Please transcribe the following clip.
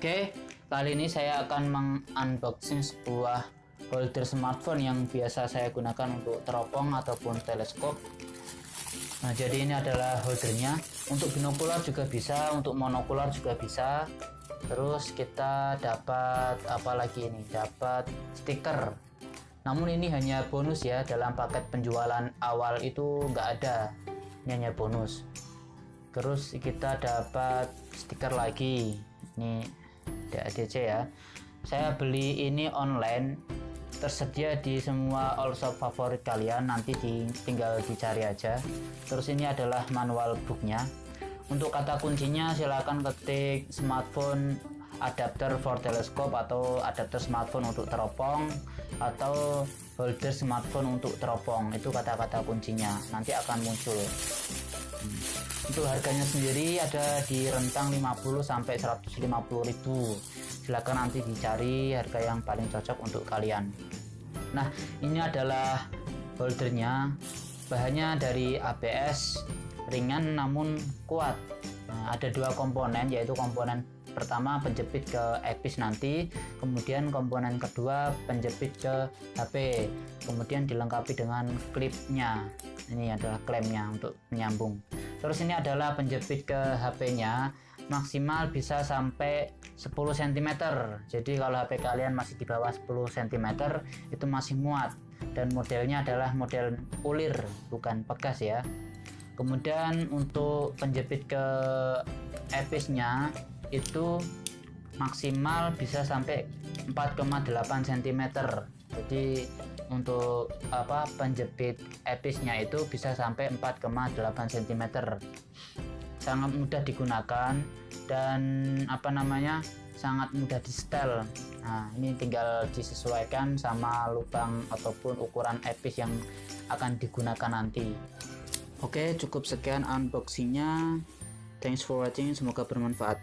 Oke, kali ini saya akan mengunboxing sebuah holder smartphone yang biasa saya gunakan untuk teropong ataupun teleskop. Nah, jadi ini adalah holdernya. Untuk binokular juga bisa, untuk monokular juga bisa. Terus kita dapat apa lagi ini? Dapat stiker. Namun ini hanya bonus ya, dalam paket penjualan awal itu nggak ada. Ini hanya bonus. Terus kita dapat stiker lagi. Ini DADC ya. Saya beli ini online, tersedia di semua all shop favorit kalian, nanti tinggal dicari aja. Terus ini adalah manual booknya. Untuk kata kuncinya silahkan ketik smartphone adapter for telescope atau adapter smartphone untuk teropong atau holder smartphone untuk teropong. Itu kata-kata kuncinya, nanti akan muncul. Untuk harganya sendiri ada di rentang 50 sampai 150 ribu. Silakan nanti dicari harga yang paling cocok untuk kalian. Nah, ini adalah holdernya. Bahannya dari ABS, ringan namun kuat. Nah, ada dua komponen, yaitu komponen pertama penjepit ke earpiece nanti, kemudian komponen kedua penjepit ke HP, kemudian dilengkapi dengan klipnya. Ini adalah klemnya untuk menyambung. Terus ini adalah penjepit ke HP-nya, maksimal bisa sampai 10 cm. Jadi kalau HP kalian masih di bawah 10 cm itu masih muat, dan modelnya adalah model ulir, bukan pegas ya. Kemudian untuk penjepit ke earpiece-nya itu maksimal bisa sampai 4,8 cm. Jadi untuk penjepit earpiece-nya itu bisa sampai 4,8 cm. Sangat mudah digunakan dan sangat mudah di setel. Nah, ini tinggal disesuaikan sama lubang ataupun ukuran earpiece yang akan digunakan nanti. Oke, cukup sekian unboxingnya. Thanks for watching, semoga bermanfaat.